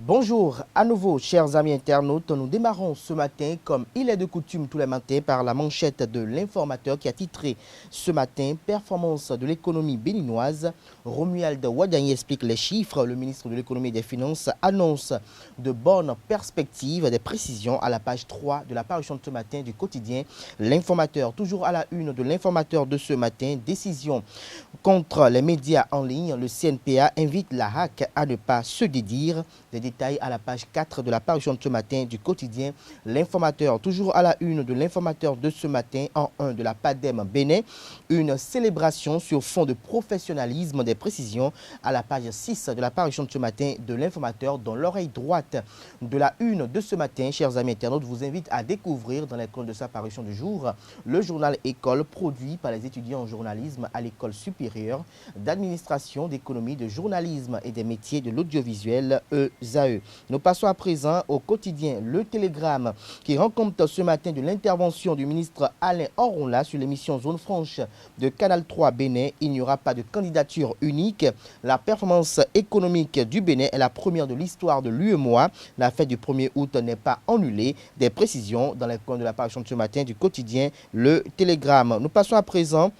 Bonjour à nouveau, chers amis internautes. Nous démarrons ce matin, comme il est de coutume tous les matins, par la manchette de l'informateur qui a titré ce matin « Performance de l'économie béninoise ». Romuald Wadagni explique les chiffres. Le ministre de l'économie et des finances annonce de bonnes perspectives, des précisions à la page 3 de la parution de ce matin du quotidien L'informateur. Toujours à la une de l'informateur de ce matin, décision contre les médias en ligne. Le CNPA invite la HAC à ne pas se dédire. Des détails à la page 4 de la parution de ce matin du quotidien L'Informateur. Toujours à la une de l'Informateur de ce matin, en 1 de la PADEM Bénin, une célébration sur fond de professionnalisme. Des précisions à la page 6 de la parution de ce matin de l'Informateur. Dans l'oreille droite de la une de ce matin, chers amis internautes, vous invite à découvrir dans les colonnes de sa parution du jour le journal École produit par les étudiants en journalisme à l'École supérieure d'administration, d'économie, de journalisme et des métiers de l'audiovisuel ESAE. Nous passons à présent au quotidien Le Télégramme qui rend compte ce matin de l'intervention du ministre Alain Orunla sur l'émission Zone Franche de Canal 3 Bénin. Il n'y aura pas de candidature unique. La performance économique du Bénin est la première de l'histoire de l'UEMOA. La fête du 1er août n'est pas annulée. Des précisions dans les colonnes de la parution de ce matin du quotidien Le Télégramme. Nous passons à présent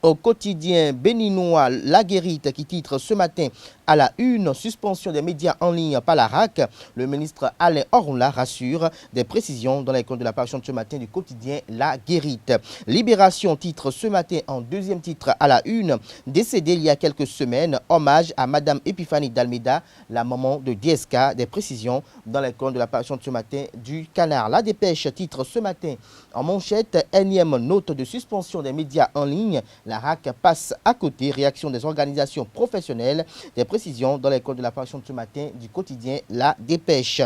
au quotidien béninois La Guérite qui titre ce matin à la une, suspension des médias en ligne par la RAC. Le ministre Alain Orunla rassure. Des précisions dans les colonnes de la parution de ce matin du quotidien La Guérite. Libération titre ce matin en deuxième titre à la une, décédée il y a quelques semaines, hommage à Madame Epiphanie d'Almeida, la maman de DSK. Des précisions dans les colonnes de la parution de ce matin du Canard. La Dépêche titre ce matin en manchette, énième note de suspension des médias en ligne. La RAC passe à côté. Réaction des organisations professionnelles. Des précisions dans les codes de la parution de ce matin du quotidien La Dépêche.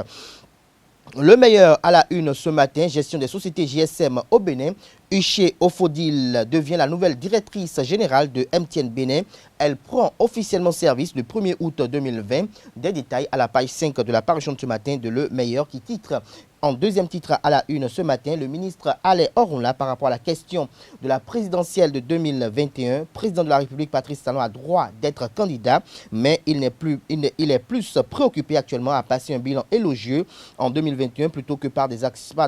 Le meilleur à la une ce matin, gestion des sociétés GSM au Bénin. Uché Ofodil devient la nouvelle directrice générale de MTN Bénin. Elle prend officiellement service le 1er août 2020. Des détails à la page 5 de la parution de ce matin de Le Meilleur qui titre en deuxième titre à la une ce matin, le ministre Alain Orunla par rapport à la question de la présidentielle de 2021. Président de la République Patrice Talon a droit d'être candidat, mais il est plus préoccupé actuellement à passer un bilan élogieux en 2021 plutôt que par des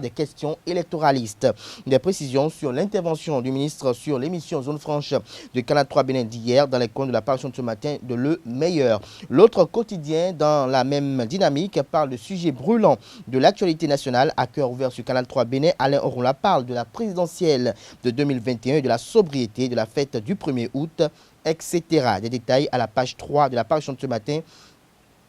questions électoralistes. Des précisions sur l'intervention du ministre sur l'émission Zone Franche de Canal 3 Bénin d'hier dans les colonnes de la parution de ce matin de Le Meilleur. L'autre quotidien dans la même dynamique parle de sujets brûlants de l'actualité nationale. À cœur ouvert sur Canal 3 Bénin, Alain Orunla parle de la présidentielle de 2021 et de la sobriété de la fête du 1er août, etc. Des détails à la page 3 de la parution de ce matin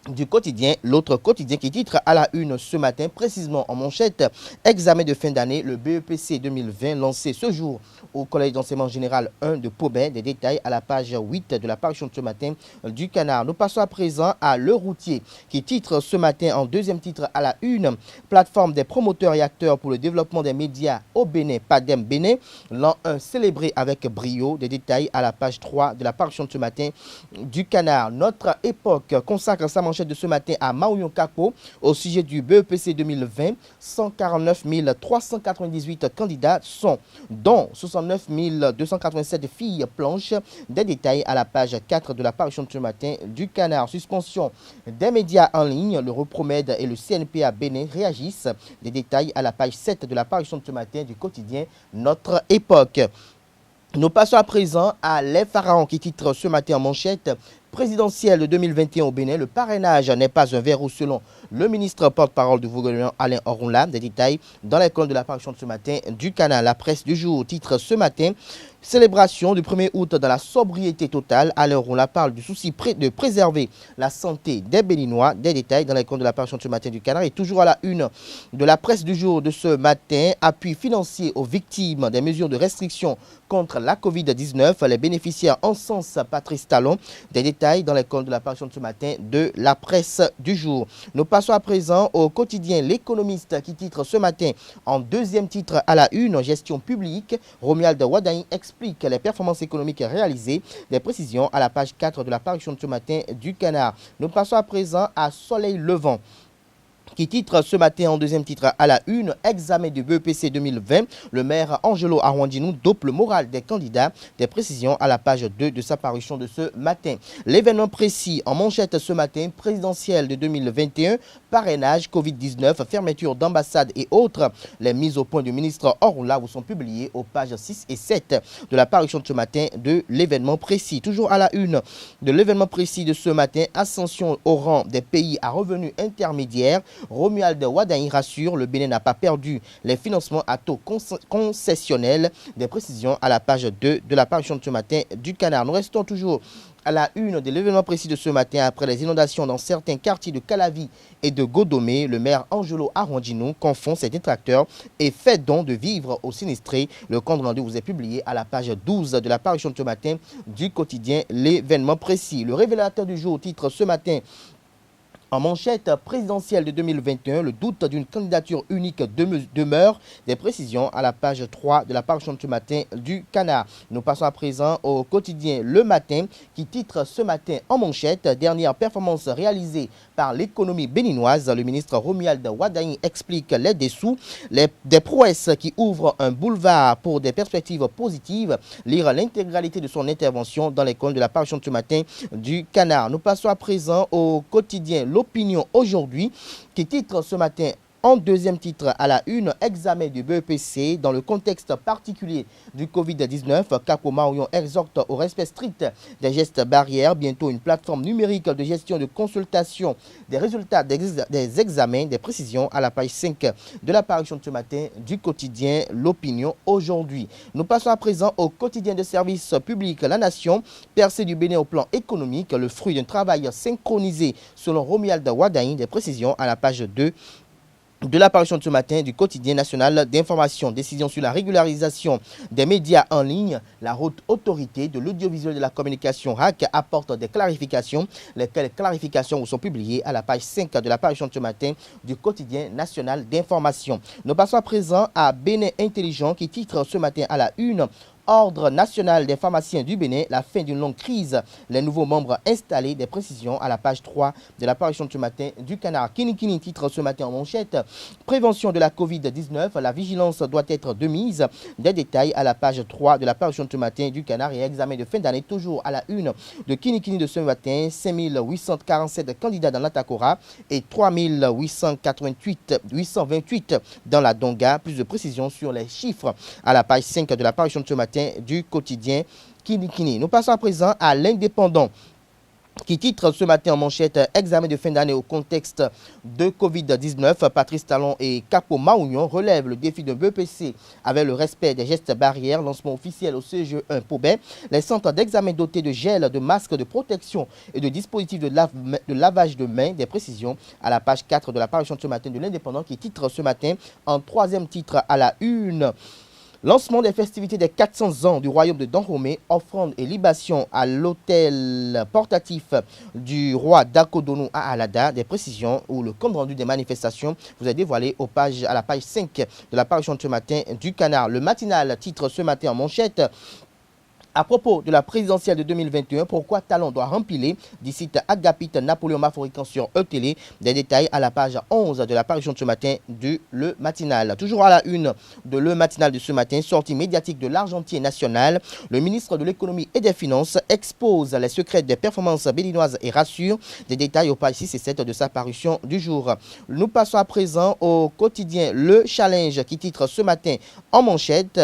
du quotidien, l'autre quotidien qui titre à la une ce matin, précisément en manchette, examen de fin d'année, le BEPC 2020 lancé ce jour au Collège d'enseignement général 1 de Paubin. Des détails à la page 8 de la parution de ce matin du Canard. Nous passons à présent à Le Routier qui titre ce matin en deuxième titre à la une, plateforme des promoteurs et acteurs pour le développement des médias au Bénin, PADEM Bénin, l'an 1 célébré avec brio. Des détails à la page 3 de la parution de ce matin du Canard. Notre époque consacre sa manchette de ce matin à Maouyon Kako au sujet du BEPC 2020. 149 398 candidats sont, dont 69 287 filles planches. Des détails à la page 4 de la parution de ce matin du Canard. Suspension des médias en ligne, le Repromède et le CNPA Bénin réagissent. Des détails à la page 7 de la parution de ce matin du quotidien Notre Époque. Nous passons à présent à Les Pharaons qui titre ce matin en manchette présidentielle de 2021 au Bénin. Le parrainage n'est pas un verrou selon le ministre porte-parole du gouvernement Alain Orunla. Des détails dans les colonnes de la parution de ce matin du Canal. La presse du jour titre ce matin célébration du 1er août dans la sobriété totale. Alain Orunla parle du souci de préserver la santé des Béninois. Des détails dans les colonnes de la parution de ce matin du Canal. Et toujours à la une de la presse du jour de ce matin, appui financier aux victimes des mesures de restriction contre la Covid-19. Les bénéficiaires encensent Patrice Talon. Des détails dans les colonnes de la parution de ce matin de la presse du jour. Nous passons à présent au quotidien L'Économiste qui titre ce matin en deuxième titre à la une, gestion publique. Romuald Wadagni explique les performances économiques réalisées. Des précisions à la page 4 de la parution de ce matin du Canard. Nous passons à présent à Soleil Levant qui titre ce matin en deuxième titre à la une, examen du BEPC 2020. Le maire Angelo Arwandinou dope le moral des candidats. Des précisions à la page 2 de sa parution de ce matin. L'événement précis en manchette ce matin, présidentielle de 2021, parrainage, Covid-19, fermeture d'ambassades et autres. Les mises au point du ministre Orula vous sont publiées aux pages 6 et 7 de la parution de ce matin de l'événement précis. Toujours à la une de l'événement précis de ce matin, ascension au rang des pays à revenus intermédiaires. Romuald Wadaï rassure, le Bénin n'a pas perdu les financements à taux concessionnels. Des précisions à la page 2 de la parution de ce matin du Canard. Nous restons toujours à la une de l'événement précis de ce matin. Après les inondations dans certains quartiers de Calavi et de Godomé, le maire Angelo Arwandinou confond ses détracteurs et fait don de vivres aux sinistrés. Le compte rendu vous est publié à la page 12 de la parution de ce matin du quotidien L'événement précis. Le révélateur du jour titre ce matin en manchette présidentielle de 2021, le doute d'une candidature unique demeure. Des précisions à la page 3 de la parution de ce matin du Canard. Nous passons à présent au quotidien Le Matin qui titre ce matin en manchette, dernière performance réalisée par l'économie béninoise. Le ministre Romuald Wadaï explique les dessous, des prouesses qui ouvrent un boulevard pour des perspectives positives. Lire l'intégralité de son intervention dans les colonnes de la parution de ce matin du Canard. Nous passons à présent au quotidien L'Opinion aujourd'hui qui titre ce matin en deuxième titre à la une, examen du BEPC dans le contexte particulier du Covid-19. Capo Marion exhorte au respect strict des gestes barrières. Bientôt une plateforme numérique de gestion de consultation des résultats des examens. Des précisions à la page 5 de la parution de ce matin du quotidien L'Opinion aujourd'hui. Nous passons à présent au quotidien de service public La Nation. Percée du Bénin au plan économique, le fruit d'un travail synchronisé selon Romuald Wadaï. Des précisions à la page 2 de l'apparition de ce matin du quotidien national d'information. Décision sur la régularisation des médias en ligne. La haute autorité de l'audiovisuel et de la communication RAC apporte des clarifications. Lesquelles clarifications vous sont publiées à la page 5 de l'apparition de ce matin du quotidien national d'information. Nous passons à présent à Bénin Intelligent qui titre ce matin à la une. Ordre national des pharmaciens du Bénin, la fin d'une longue crise, les nouveaux membres installés. Des précisions à la page 3 de l'apparition de ce matin du Canard. Kini titre ce matin en manchette, prévention de la Covid-19, la vigilance doit être de mise. Des détails à la page 3 de l'apparition de ce matin du Canard et examen de fin d'année toujours à la une de Kini de ce matin. 5847 candidats dans l'Atakora et 3828 dans la Donga. Plus de précisions sur les chiffres à la page 5 de l'apparition de ce matin du quotidien Kini. Nous passons à présent à l'Indépendant qui titre ce matin en manchette examen de fin d'année au contexte de Covid-19. Patrice Talon et Capo Maounion relèvent le défi d'un BEPC avec le respect des gestes barrières. Lancement officiel au CGE1 Pobet. Les centres d'examen dotés de gel, de masques de protection et de dispositifs de lavage de mains. Des précisions à la page 4 de la parution de ce matin de l'Indépendant qui titre ce matin en troisième titre à la une. Lancement des festivités des 400 ans du royaume de Dahomey, offrande et libation à l'hôtel portatif du roi d'Akodonou à Alada. Des précisions ou le compte rendu des manifestations vous est dévoilé à la page 5 de la parution de ce matin du Canard. Le matinal titre ce matin en manchette. À propos de la présidentielle de 2021, pourquoi Talon doit rempiler d'ici Agapit Napoléon Maforican sur E-Télé. Des détails à la page 11 de la parution de ce matin du Le Matinal. Toujours à la une de Le Matinal de ce matin, sortie médiatique de l'Argentier national. Le ministre de l'économie et des finances expose les secrets des performances béninoises et rassure. Des détails aux pages 6 et 7 de sa parution du jour. Nous passons à présent au quotidien Le Challenge qui titre ce matin en manchette.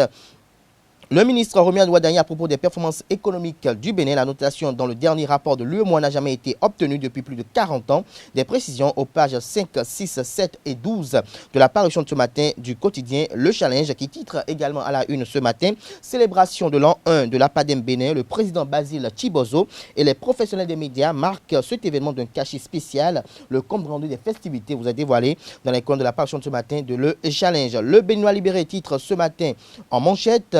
Le ministre Romuald Wadaï à propos des performances économiques du Bénin, la notation dans le dernier rapport de l'UEMOA n'a jamais été obtenue depuis plus de 40 ans. Des précisions aux pages 5, 6, 7 et 12 de la parution de ce matin du quotidien Le Challenge qui titre également à la une ce matin. Célébration de l'an 1 de l'APADEM Bénin, le président Basile Chibozo et les professionnels des médias marquent cet événement d'un cachet spécial. Le compte rendu des festivités vous est dévoilé dans les colonnes de la parution de ce matin de Le Challenge. Le Béninois libéré titre ce matin en manchette.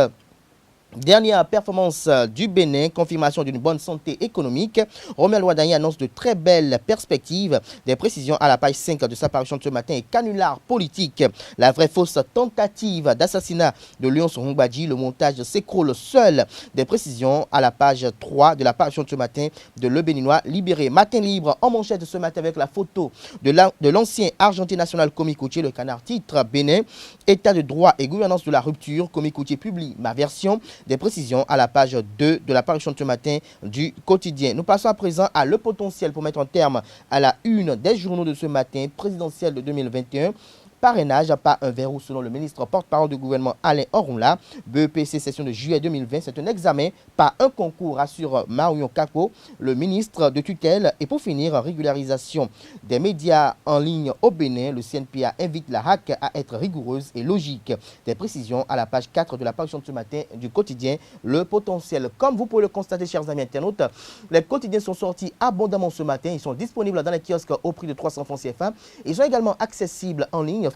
Dernière performance du Bénin, confirmation d'une bonne santé économique. Romain Louadagny annonce de très belles perspectives. Des précisions à la page 5 de sa parution de ce matin et canular politique. La vraie fausse tentative d'assassinat de Léon Songbadji. Le montage s'écroule seul. Des précisions à la page 3 de la parution de ce matin de Le Béninois libéré. Matin libre en manchette ce matin avec la photo de l'ancien Argentin national Komi Koutié. Le canard titre Bénin, état de droit et gouvernance de la rupture. Komi Koutié publie ma version. Des précisions à la page 2 de la parution de ce matin du quotidien. Nous passons à présent à le potentiel pour mettre un terme à la une des journaux de ce matin, présidentiel de 2021. Parrainage, pas un verrou selon le ministre porte-parole du gouvernement Alain Orunla. BEPC session de juillet 2020, c'est un examen, pas un concours, assure Marion Kako, le ministre de tutelle. Et pour finir, régularisation des médias en ligne au Bénin. Le CNPA invite la HAC à être rigoureuse et logique. Des précisions à la page 4 de la parution de ce matin du quotidien Le Potentiel. Comme vous pouvez le constater, chers amis internautes, les quotidiens sont sortis abondamment ce matin. Ils sont disponibles dans les kiosques au prix de 300 francs CFA. Ils sont également accessibles en ligne.